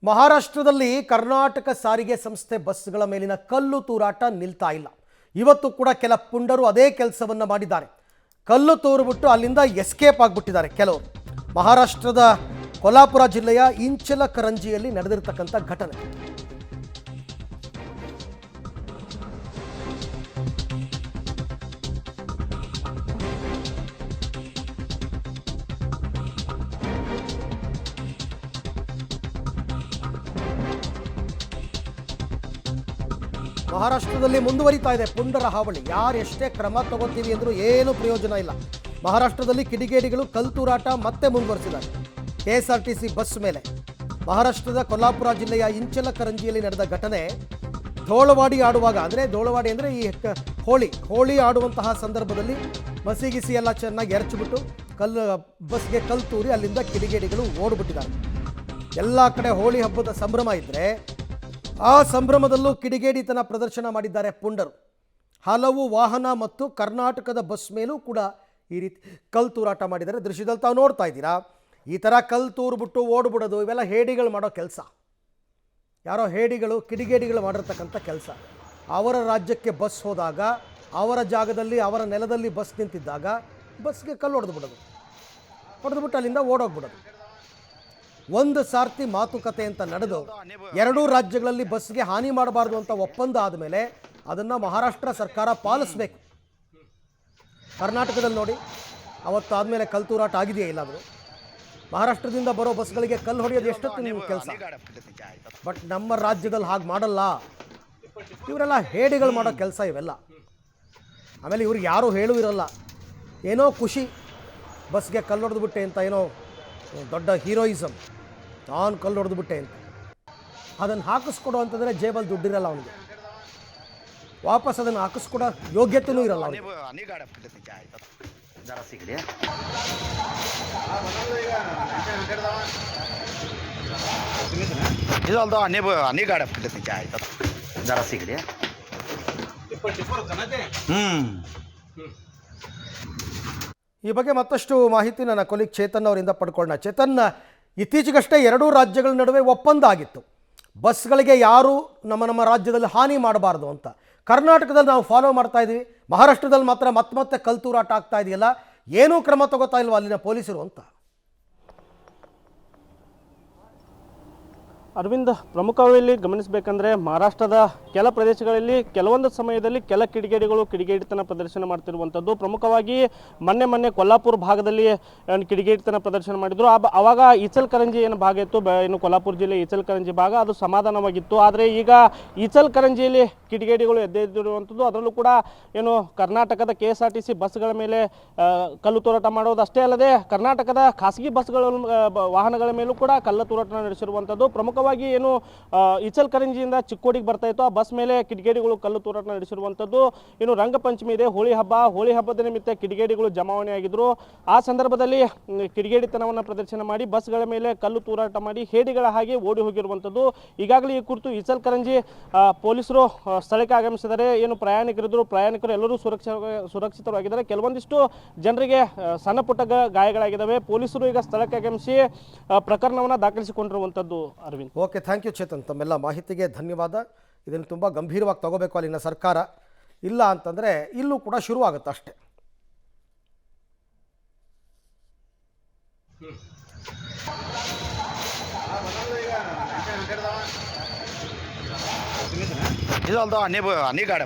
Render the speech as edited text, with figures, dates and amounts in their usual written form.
ಮಹಾರಾಷ್ಟ್ರದಲ್ಲಿ ಕರ್ನಾಟಕ ಸಾರಿಗೆ ಸಂಸ್ಥೆ ಬಸ್ಗಳ ಮೇಲಿನ ಕಲ್ಲು ತೂರಾಟ ನಿಲ್ತಾ ಇಲ್ಲ. ಇವತ್ತು ಕೂಡ ಕೆಲ ಪುಂಡರು ಅದೇ ಕೆಲಸವನ್ನ ಮಾಡಿದ್ದಾರೆ. ಕಲ್ಲು ತೂರಿಬಿಟ್ಟು ಅಲ್ಲಿಂದ ಎಸ್ಕೇಪ್ ಆಗಿಬಿಟ್ಟಿದ್ದಾರೆ ಕೆಲವರು. ಮಹಾರಾಷ್ಟ್ರದ ಕೊಲ್ಹಾಪುರ ಜಿಲ್ಲೆಯ ಇಂಚಲಕರಂಜಿಯಲ್ಲಿ ನಡೆದಿರತಕ್ಕಂಥ ಘಟನೆ. ಮಹಾರಾಷ್ಟ್ರದಲ್ಲಿ ಮುಂದುವರಿತಾ ಇದೆ ಪುಂಡರ ಹಾವಳಿ. ಯಾರು ಎಷ್ಟೇ ಕ್ರಮ ತಗೋತೀವಿ ಅಂದರೂ ಏನು ಪ್ರಯೋಜನ ಇಲ್ಲ. ಮಹಾರಾಷ್ಟ್ರದಲ್ಲಿ ಕಿಡಿಗೇಡಿಗಳು ಕಲ್ತೂರಾಟ ಮತ್ತೆ ಮುಂದುವರಿಸಿದ್ದಾರೆ. KSRTC ಬಸ್ ಮೇಲೆ ಮಹಾರಾಷ್ಟ್ರದ ಕೊಲ್ಹಾಪುರ ಜಿಲ್ಲೆಯ ಇಂಚಲಕರಂಜಿಯಲ್ಲಿ ನಡೆದ ಘಟನೆ. ಧೋಳವಾಡಿ ಆಡುವಾಗ ಧೋಳವಾಡಿ ಅಂದರೆ ಈ ಹೋಳಿ ಆಡುವಂತಹ ಸಂದರ್ಭದಲ್ಲಿ ಮಸಿಗಿಸಿ ಎಲ್ಲ ಚೆನ್ನಾಗಿ ಎರಚಿಬಿಟ್ಟು ಬಸ್ಗೆ ಕಲ್ಲು ತೂರಿ ಅಲ್ಲಿಂದ ಕಿಡಿಗೇಡಿಗಳು ಓಡಿಬಿಟ್ಟಿದ್ದಾರೆ. ಎಲ್ಲ ಕಡೆ ಹೋಳಿ ಹಬ್ಬದ ಸಂಭ್ರಮ ಇದ್ದರೆ ಆ ಸಂಭ್ರಮದಲ್ಲೂ ಕಿಡಿಗೇಡಿತನ ಪ್ರದರ್ಶನ ಮಾಡಿದ್ದಾರೆ ಪುಂಡರು. ಹಲವು ವಾಹನ ಮತ್ತು ಕರ್ನಾಟಕದ ಬಸ್ ಮೇಲೂ ಕೂಡ ಈ ರೀತಿ ಕಲ್ಲು ತೂರಾಟ ಮಾಡಿದ್ದಾರೆ. ದೃಶ್ಯದಲ್ಲಿ ತಾವು ನೋಡ್ತಾ ಇದ್ದೀರಾ. ಈ ಥರ ಕಲ್ಲು ತೂರ್ಬಿಟ್ಟು ಓಡ್ಬಿಡೋದು ಇವೆಲ್ಲ ಹೇಡಿಗಳು ಮಾಡೋ ಕೆಲಸ. ಯಾರೋ ಹೇಡಿಗಳು ಕಿಡಿಗೇಡಿಗಳು ಮಾಡಿರ್ತಕ್ಕಂಥ ಕೆಲಸ. ಅವರ ರಾಜ್ಯಕ್ಕೆ ಬಸ್ ಹೋದಾಗ ಅವರ ಜಾಗದಲ್ಲಿ ಅವರ ನೆಲದಲ್ಲಿ ಬಸ್ ನಿಂತಿದ್ದಾಗ ಬಸ್ಗೆ ಕಲ್ಲು ಹೊಡೆದ್ಬಿಟ್ಟು ಅಲ್ಲಿಂದ ಓಡೋಗ್ಬಿಡೋದು. ಒಂದು ಸಾರ್ತಿ ಮಾತುಕತೆ ಅಂತ ನಡೆದು ಎರಡೂ ರಾಜ್ಯಗಳಲ್ಲಿ ಬಸ್ಗೆ ಹಾನಿ ಮಾಡಬಾರ್ದು ಅಂತ ಒಪ್ಪಂದ ಆದಮೇಲೆ ಅದನ್ನು ಮಹಾರಾಷ್ಟ್ರ ಸರ್ಕಾರ ಪಾಲಿಸಬೇಕು. ಕರ್ನಾಟಕದಲ್ಲಿ ನೋಡಿ, ಅವತ್ತು ಆದಮೇಲೆ ಕಲ್ಲು ತೂರಾಟ ಆಗಿದೆಯೇ ಇಲ್ಲ? ಅದು ಮಹಾರಾಷ್ಟ್ರದಿಂದ ಬರೋ ಬಸ್ಗಳಿಗೆ ಕಲ್ಲು ಹೊಡೆಯೋದು ಎಷ್ಟೊತ್ತು ನಿಮ್ಮ ಕೆಲಸ. ಬಟ್ ನಮ್ಮ ರಾಜ್ಯದಲ್ಲಿ ಹಾಗೆ ಮಾಡಲ್ಲ. ಇವರೆಲ್ಲ ಹೇಡಿಗಳು ಮಾಡೋ ಕೆಲಸ ಇವೆಲ್ಲ. ಆಮೇಲೆ ಇವ್ರಿಗೆ ಯಾರೂ ಹೇಳೂ ಇರಲ್ಲ. ಏನೋ ಖುಷಿ, ಬಸ್ಗೆ ಕಲ್ಲು ಹೊಡೆದ್ಬಿಟ್ಟೆ ಅಂತ, ಏನೋ ದೊಡ್ಡ ಹೀರೋಯಿಸಮ್, ನಾನು ಕಲ್ಲು ಹೊಡೆದ್ಬಿಟ್ಟೆ ಅಂತ. ಅದನ್ನು ಹಾಕಿಸ್ಕೊಡೋ ಅಂತಂದರೆ ಜೇಬಲ್ಲಿ ದುಡ್ಡಿರಲ್ಲ ಅವನಿಗೆ. ವಾಪಸ್ ಅದನ್ನು ಹಾಕಿಸ್ಕೊಡೋ ಯೋಗ್ಯತೆಯೂ ಇರಲ್ಲ ಅವನಿಗೆ. ಈ ಬಗ್ಗೆ ಮತ್ತಷ್ಟು ಮಾಹಿತಿ ನನ್ನ ಕೊಲೀಗ್ ಚೇತನ್ ಅವರಿಂದ ಪಡ್ಕೊಳ್ಳೋಣ. ಚೇತನ್, ಇತ್ತೀಚೆಗಷ್ಟೇ ಎರಡೂ ರಾಜ್ಯಗಳ ನಡುವೆ ಒಪ್ಪಂದ ಆಗಿತ್ತು, ಬಸ್ಗಳಿಗೆ ಯಾರು ನಮ್ಮ ರಾಜ್ಯದಲ್ಲಿ ಹಾನಿ ಮಾಡಬಾರ್ದು ಅಂತ. ಕರ್ನಾಟಕದಲ್ಲಿ ನಾವು ಫಾಲೋ ಮಾಡ್ತಾ ಇದ್ದೀವಿ, ಮಹಾರಾಷ್ಟ್ರದಲ್ಲಿ ಮಾತ್ರ ಮತ್ತೆ ಕಲ್ಲು ತೂರಾಟ ಆಗ್ತಾ ಇದೆಯಲ್ಲ, ಏನೂ ಕ್ರಮ ತಗೋತಾ ಇಲ್ವಾ ಅಲ್ಲಿನ ಪೊಲೀಸರು ಅಂತ? ಅರವಿಂದ್, ಪ್ರಮುಖವಾಗಿ ಗಮನಿಸಬೇಕಂದ್ರೆ ಮಹಾರಾಷ್ಟ್ರದ ಕೆಲ ಪ್ರದೇಶಗಳಲ್ಲಿ ಕೆಲವೊಂದು ಸಮಯದಲ್ಲಿ ಕೆಲ ಕಿಡಿಗೇಡಿಗಳು ಕಿಡಿಗೇಡಿತನ ಪ್ರದರ್ಶನ ಮಾಡ್ತಿರುವಂಥದ್ದು. ಪ್ರಮುಖವಾಗಿ ಮೊನ್ನೆ ಕೊಲ್ಹಾಪುರ ಭಾಗದಲ್ಲಿ ಕಿಡಿಗೇಡಿತನ ಪ್ರದರ್ಶನ ಮಾಡಿದ್ರು. ಆವಾಗ ಇಚಲಕರಂಜಿ ಏನು ಭಾಗ ಇತ್ತು, ಏನು ಕೊಲ್ಹಾಪುರ ಜಿಲ್ಲೆ ಇಚಲಕರಂಜಿ ಭಾಗ, ಅದು ಸಮಾಧಾನವಾಗಿತ್ತು. ಆದರೆ ಈಗ ಇಚಲಕರಂಜಿಯಲ್ಲಿ ಕಿಡಿಗೇಡಿಗಳು ಎದ್ದೆದ್ದಿರುವಂಥದ್ದು. ಅದರಲ್ಲೂ ಕೂಡ ಏನು ಕರ್ನಾಟಕದ KSRTC ಬಸ್ಗಳ ಮೇಲೆ ಕಲ್ಲು ತೂರಾಟ ಮಾಡೋದು ಅಷ್ಟೇ ಅಲ್ಲದೆ ಕರ್ನಾಟಕದ ಖಾಸಗಿ ಬಸ್ಗಳ ವಾಹನಗಳ ಮೇಲೂ ಕೂಡ ಕಲ್ಲು ತೂರಾಟ ನಡೆಸಿರುವಂಥದ್ದು. ಪ್ರಮುಖವಾಗಿ ಏನು ಇಚಲಕರಂಜಿಯಿಂದ ಚಿಕ್ಕೋಡಿಗೆ ಬರ್ತಾ ಇತ್ತು, ಆ ಬಸ್ ಮೇಲೆ ಕಿಡಿಗೇಡಿಗಳು ಕಲ್ಲು ತೂರಾಟ ನಡೆಸಿರುವಂಥದ್ದು. ಇನ್ನು ರಂಗಪಂಚಮಿ ಇದೆ, ಹೋಳಿ ಹಬ್ಬದ ನಿಮಿತ್ತ ಕಿಡಿಗೇಡಿಗಳು ಜಮಾವಣೆ ಆಗಿದ್ರು. ಆ ಸಂದರ್ಭದಲ್ಲಿ ಕಿಡಿಗೇಡಿತನವನ್ನು ಪ್ರದರ್ಶನ ಮಾಡಿ ಬಸ್ಗಳ ಮೇಲೆ ಕಲ್ಲು ತೂರಾಟ ಮಾಡಿ ಹೇಡಿಗಳ ಹಾಗೆ ಓಡಿ ಹೋಗಿರುವಂಥದ್ದು. ಈಗಾಗಲೇ ಈ ಕುರಿತು ಇಚಲಕರಂಜಿ ಪೊಲೀಸರು ಸ್ಥಳಕ್ಕೆ ಆಗಮಿಸಿದ್ದಾರೆ. ಏನು ಪ್ರಯಾಣಿಕರು ಎಲ್ಲರೂ ಸುರಕ್ಷಿತವಾಗಿದ್ದಾರೆ. ಕೆಲವೊಂದಿಷ್ಟು ಜನರಿಗೆ ಸಣ್ಣ ಪುಟ್ಟ ಗಾಯಗಳಾಗಿದ್ದಾವೆ. ಪೊಲೀಸರು ಈಗ ಸ್ಥಳಕ್ಕೆ ಆಗಮಿಸಿ ಪ್ರಕರಣವನ್ನು ದಾಖಲಿಸಿಕೊಂಡಿರುವಂಥದ್ದು. Arvind, okay, thank you Chetan, ತಮ್ಮೆಲ್ಲ ಮಾಹಿತಿಗೆ ಧನ್ಯವಾದ. ಇದನ್ನು ತುಂಬ ಗಂಭೀರವಾಗಿ ತಗೋಬೇಕು ಅಲ್ಲಿನ ಸರ್ಕಾರ. ಇಲ್ಲ ಅಂತಂದರೆ ಇಲ್ಲೂ ಕೂಡ ಶುರುವಾಗುತ್ತೆ ಅಷ್ಟೇ. ಇದು ಅಲ್ದ ಅನೇ ಗಾಡಿ